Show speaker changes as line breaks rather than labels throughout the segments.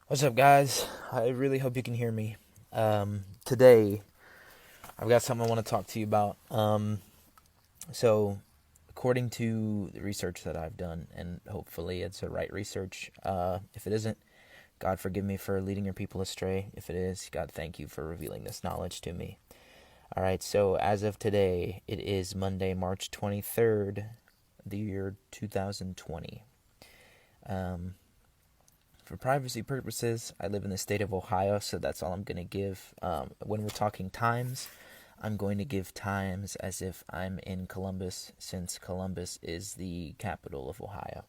What's up, guys? I really hope you can hear me. Today, I've got something I want to talk to you about. So, according to the research that I've done, and hopefully it's the right research, if it isn't, God forgive me for leading your people astray. If it is, God thank you for revealing this knowledge to me. Alright, so as of today, it is Monday, March 23rd, the year 2020. Um, For privacy purposes, I live in the state of Ohio, so that's all I'm going to give. When we're talking times, I'm going to give times as if I'm in Columbus, since Columbus is the capital of Ohio.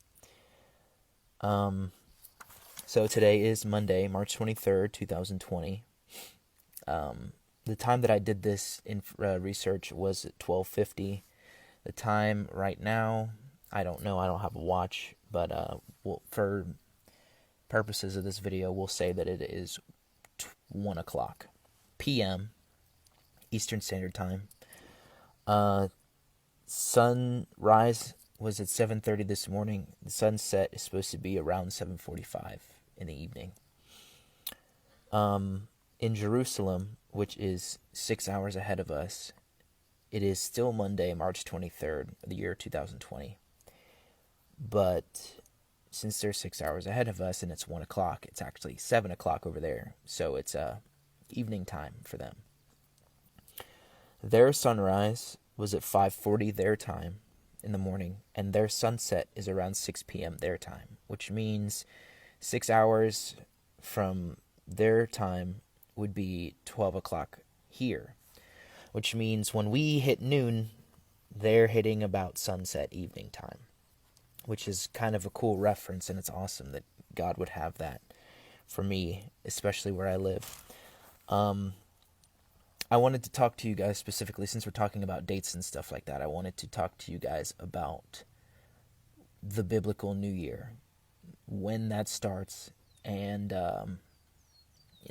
So today is Monday, March 23rd, 2020. The time that I did this in research was at 12:50. The time right now, I don't know. I don't have a watch, but for purposes of this video, we'll say that it is 1 o'clock p.m. Eastern Standard Time. Sunrise was at 7:30 this morning. The sunset is supposed to be around 7:45 in the evening. In Jerusalem, which is 6 hours ahead of us, it is still Monday, March 23rd, of the year 2020. But since they're 6 hours ahead of us and it's 1 o'clock, it's actually 7 o'clock over there. So it's evening time for them. Their sunrise was at 5:40 their time in the morning, and their sunset is around 6 p.m. their time, which means 6 hours from their time would be 12 o'clock here, which means when we hit noon, they're hitting about sunset evening time, which is kind of a cool reference, and it's awesome that God would have that for me, especially where I live. I wanted to talk to you guys specifically, since we're talking about dates and stuff like that. I wanted to talk to you guys about the biblical New Year, when that starts, and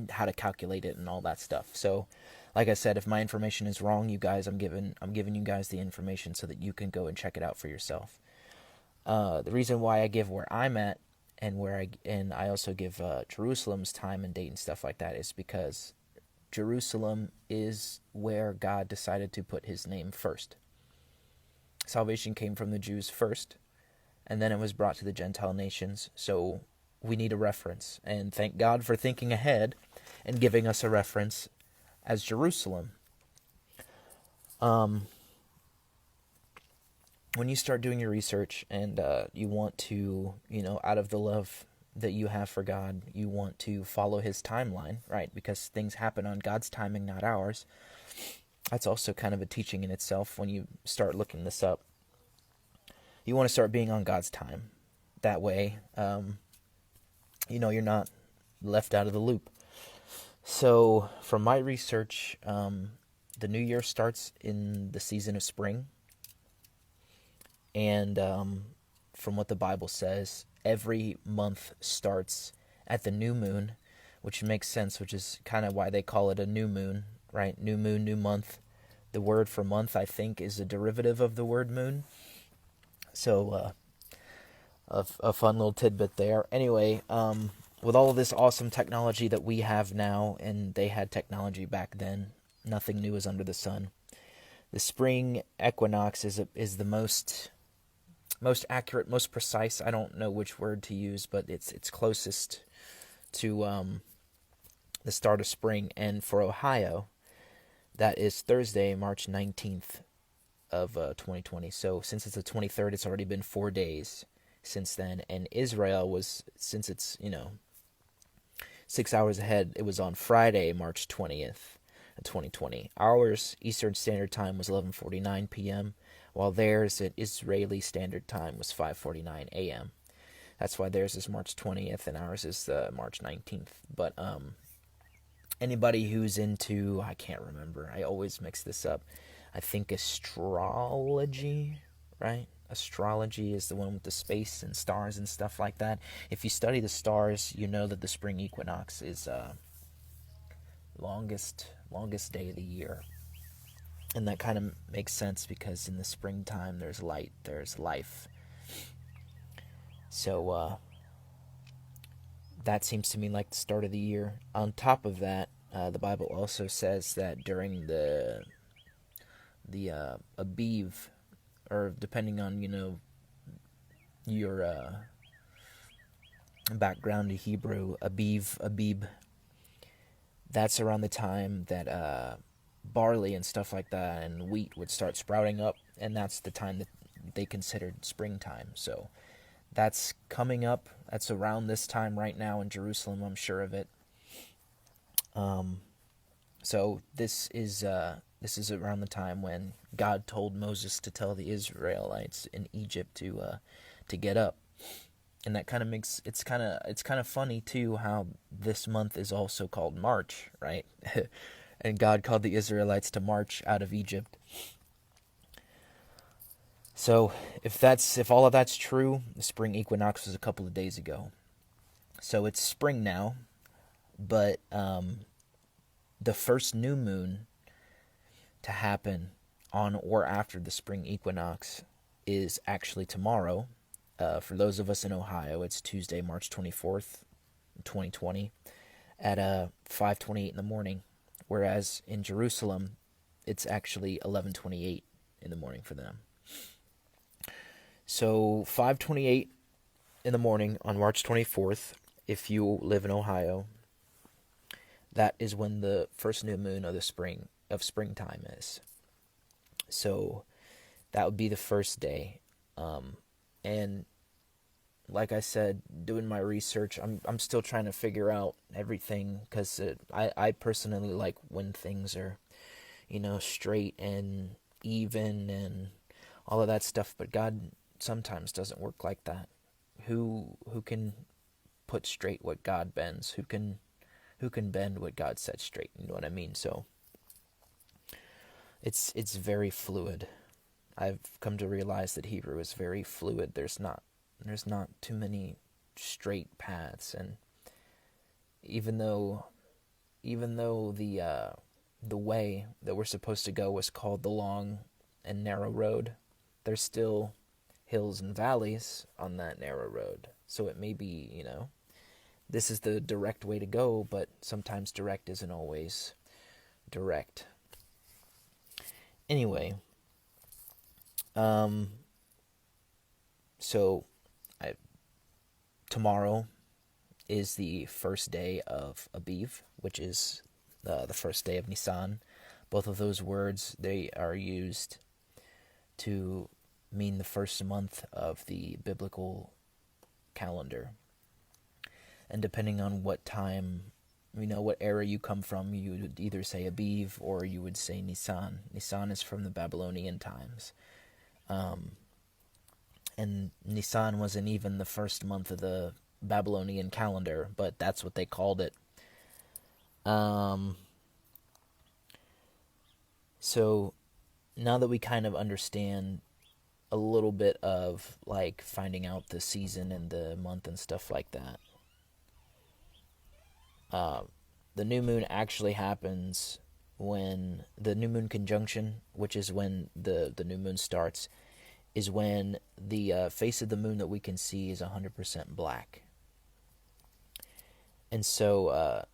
how to calculate it and all that stuff. So, like I said, if my information is wrong, you guys, I'm giving you guys the information so that you can go and check it out for yourself. The reason why I give where I'm at and I also give Jerusalem's time and date and stuff like that is because Jerusalem is where God decided to put his name first. Salvation came from the Jews first, and then it was brought to the Gentile nations. So we need a reference, and thank God for thinking ahead and giving us a reference as Jerusalem. When you start doing your research and you want to, out of the love that you have for God, you want to follow his timeline, right? Because things happen on God's timing, not ours. That's also kind of a teaching in itself when you start looking this up. You want to start being on God's time. That way, you're not left out of the loop. So, from my research, the new year starts in the season of spring. And from what the Bible says, every month starts at the new moon, which makes sense, which is kind of why they call it a new moon, right? New moon, new month. The word for month, I think, is a derivative of the word moon. So, a fun little tidbit there. Anyway, with all of this awesome technology that we have now, and they had technology back then, nothing new is under the sun. The spring equinox is the most accurate, most precise. I don't know which word to use, but it's closest to the start of spring. And for Ohio, that is Thursday, March 19th of 2020. So since it's the 23rd, it's already been 4 days since then. And Israel was, since it's 6 hours ahead, it was on Friday, March 20th, 2020. Ours Eastern Standard Time was 11:49 p.m. while theirs at Israeli Standard Time was 5:49 a.m. That's why theirs is March 20th and ours is March 19th. But anybody who's into, I can't remember, I always mix this up. I think astrology, right? Astrology is the one with the space and stars and stuff like that. If you study the stars, you know that the spring equinox is longest day of the year. And that kind of makes sense because in the springtime there's light, there's life. So that seems to me like the start of the year. On top of that, the Bible also says that during the Abiv, or depending on your background to Hebrew, Abib, that's around the time that barley and stuff like that and wheat would start sprouting up, and that's the time that they considered springtime. So that's coming up. That's around this time right now in Jerusalem. I'm sure of it. So this is around the time when God told Moses to tell the Israelites in Egypt to get up, and that kind of makes it's kind of funny too how this month is also called March, right? And God called the Israelites to march out of Egypt. So if all of that's true, the spring equinox was a couple of days ago. So it's spring now, but the first new moon to happen on or after the spring equinox is actually tomorrow. For those of us in Ohio, it's Tuesday, March 24th, 2020, at 5:28 in the morning, whereas in Jerusalem, it's actually 11:28 in the morning for them. So 5:28 in the morning on March 24th, if you live in Ohio, that is when the first new moon of springtime is. So that would be the first day. And like I said, doing my research, I'm still trying to figure out everything, because I personally like when things are, straight and even and all of that stuff. But God sometimes doesn't work like that. Who can put straight what God bends? Who can bend what God sets straight? You know what I mean? So it's very fluid. I've come to realize that Hebrew is very fluid. There's not too many straight paths, and even though the way that we're supposed to go was called the long and narrow road, there's still hills and valleys on that narrow road. So it may be, this is the direct way to go, but sometimes direct isn't always direct. Anyway, so tomorrow is the first day of Abiv, which is the first day of Nisan. Both of those words, they are used to mean the first month of the biblical calendar. And depending on what time, what era you come from, you would either say Abiv or you would say Nisan. Nisan is from the Babylonian times. And Nisan wasn't even the first month of the Babylonian calendar, but that's what they called it. So now that we kind of understand a little bit of like finding out the season and the month and stuff like that, the new moon actually happens when the new moon conjunction, which is when the new moon starts, is when the face of the moon that we can see is 100% black. And so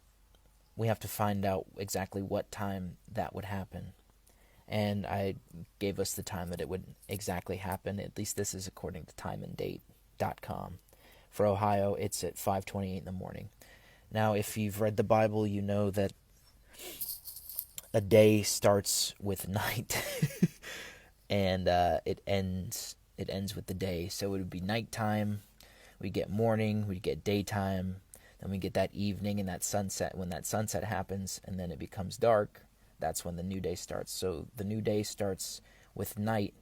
we have to find out exactly what time that would happen. And I gave us the time that it would exactly happen. At least this is according to timeanddate.com. For Ohio, it's at 5:28 in the morning. Now, if you've read the Bible, you know that a day starts with night, and it ends with the day. So it would be nighttime. We get morning. We get daytime. Then we get that evening and that sunset. When that sunset happens, and then it becomes dark, that's when the new day starts. So the new day starts with night,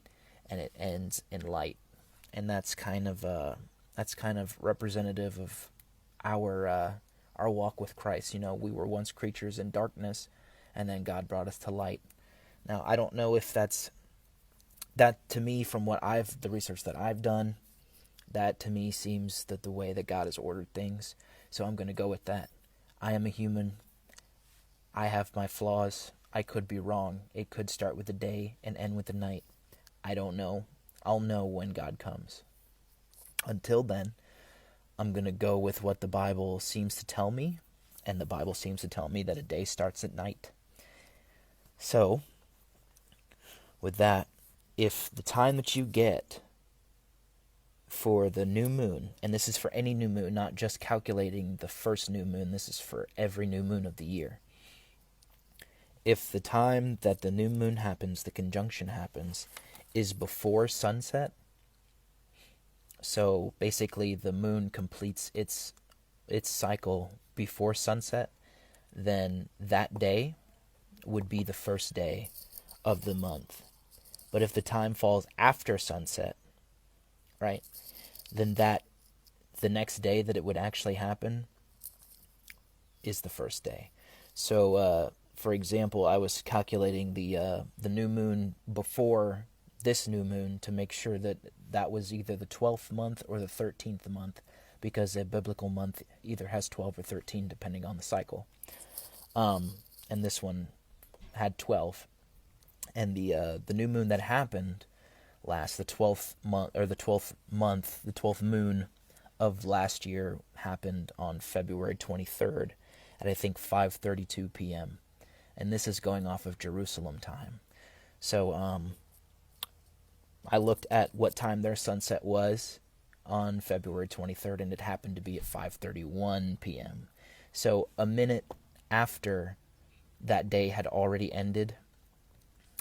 and it ends in light, and that's kind of representative of our walk with Christ. We were once creatures in darkness, and then God brought us to light. Now, I don't know if that to me, from the research that I've done, that to me seems that the way that God has ordered things. So I'm going to go with that. I am a human. I have my flaws. I could be wrong. It could start with the day and end with the night. I don't know. I'll know when God comes. Until then, I'm going to go with what the Bible seems to tell me, and the Bible seems to tell me that a day starts at night. So, with that, if the time that you get for the new moon, and this is for any new moon, not just calculating the first new moon, this is for every new moon of the year. If the time that the new moon happens, the conjunction happens, is before sunset, so basically the moon completes its cycle before sunset, then that day would be the first day of the month. But if the time falls after sunset, right, then the next day that it would actually happen is the first day. So, for example, I was calculating the new moon before this new moon to make sure that that was either the 12th month or the 13th month, because a biblical month either has 12 or 13 depending on the cycle. And this one had 12. And the new moon that happened last, the 12th moon of last year happened on February 23rd at I think 5:32 p.m. And this is going off of Jerusalem time. So I looked at what time their sunset was on February 23rd, and it happened to be at 5:31 p.m. So a minute after that day had already ended,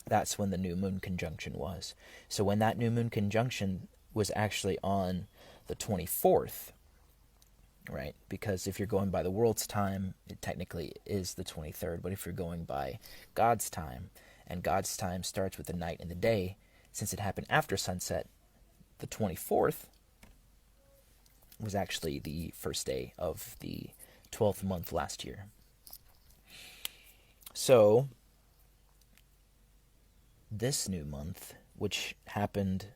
that's when the new moon conjunction was. So when that new moon conjunction was actually on the 24th, right? Because if you're going by the world's time, it technically is the 23rd. But if you're going by God's time, and God's time starts with the night and the day, since it happened after sunset, the 24th was actually the first day of the 12th month last year. So this new month, which happened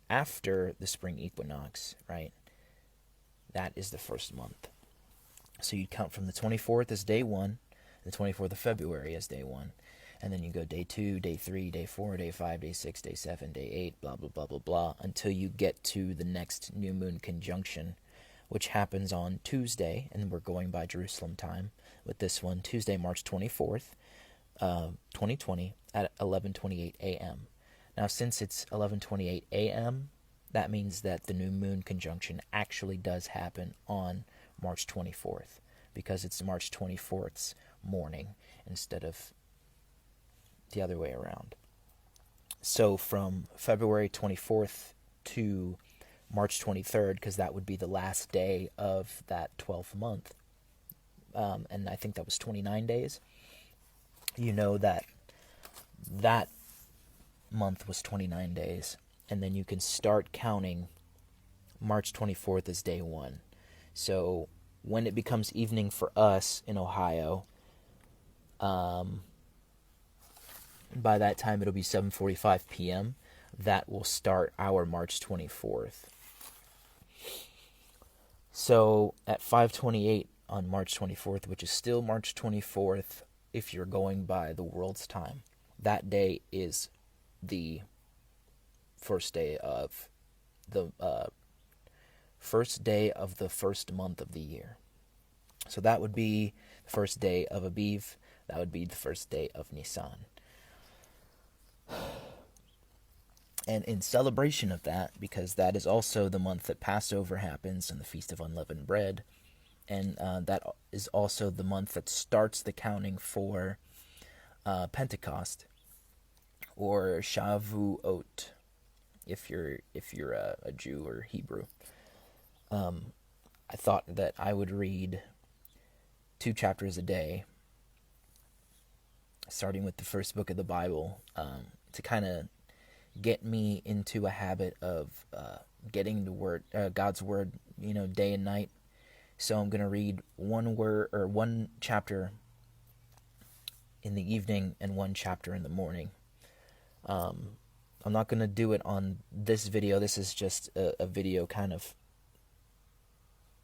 after the spring equinox, right? That is the first month. So you'd count from the 24th as day 1, the 24th of February as day 1, and then you go day 2, day 3, day 4, day 5, day 6, day 7, day 8, blah, blah, blah, blah, blah, until you get to the next new moon conjunction, which happens on Tuesday, and we're going by Jerusalem time with this one, Tuesday, March 24th, 2020 at 11:28 a.m. Now, since it's 11:28 a.m., that means that the new moon conjunction actually does happen on March 24th, because it's March 24th's morning instead of the other way around. So from February 24th to March 23rd, because that would be the last day of that 12th month, and I think that was 29 days, you know that month was 29 days, and then you can start counting March 24th as day 1. So when it becomes evening for us in Ohio, by that time it'll be 7:45 p.m. That will start our March 24th. So at 5:28 on March 24th, which is still March 24th if you're going by the world's time, that day is the first day of the first month of the year. So that would be the first day of Aviv. That would be the first day of Nisan. And in celebration of that, because that is also the month that Passover happens and the Feast of Unleavened Bread, and that is also the month that starts the counting for Pentecost, or Shavuot, if you're a Jew or Hebrew. I thought that I would read 2 chapters a day, starting with the first book of the Bible, to kind of get me into a habit of getting the God's word, day and night. So I'm going to read one chapter in the evening and one chapter in the morning. I'm not going to do it on this video. This is just a video kind of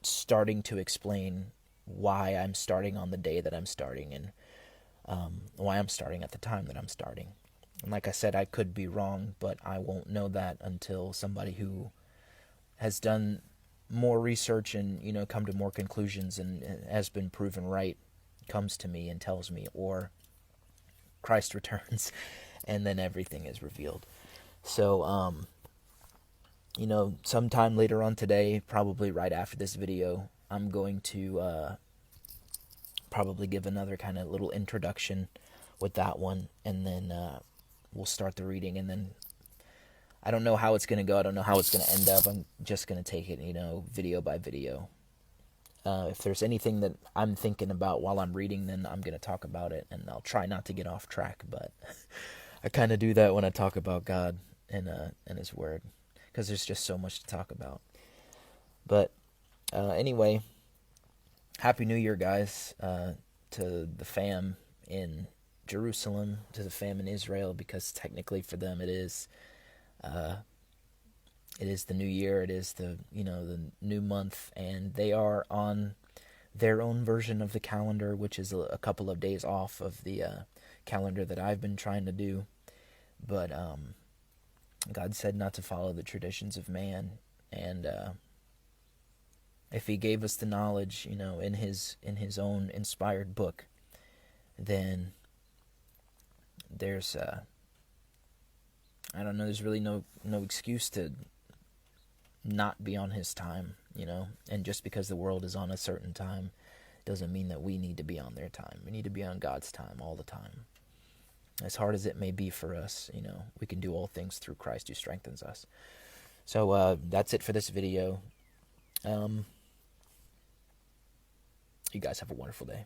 starting to explain why I'm starting on the day that I'm starting, and why I'm starting at the time that I'm starting. And like I said, I could be wrong, but I won't know that until somebody who has done more research and, come to more conclusions and has been proven right comes to me and tells me, or Christ returns and then everything is revealed. So, sometime later on today, probably right after this video, I'm going to probably give another kind of little introduction with that one, and then we'll start the reading, and then I don't know how it's going to go. I don't know how it's going to end up. I'm just going to take it, video by video. If there's anything that I'm thinking about while I'm reading, then I'm going to talk about it, and I'll try not to get off track, but I kind of do that when I talk about God and His Word, because there's just so much to talk about. But anyway, Happy New Year, guys, to the fam in Jerusalem, to the fam in Israel, because technically for them it is the new year, it is the new month, and they are on their own version of the calendar, which is a couple of days off of the calendar that I've been trying to do. But God said not to follow the traditions of man, and if He gave us the knowledge, in His own inspired book, then there's I don't know, there's really no excuse to not be on His time, and just because the world is on a certain time doesn't mean that we need to be on their time. We need to be on God's time all the time. As hard as it may be for us, we can do all things through Christ who strengthens us. So that's it for this video. You guys have a wonderful day.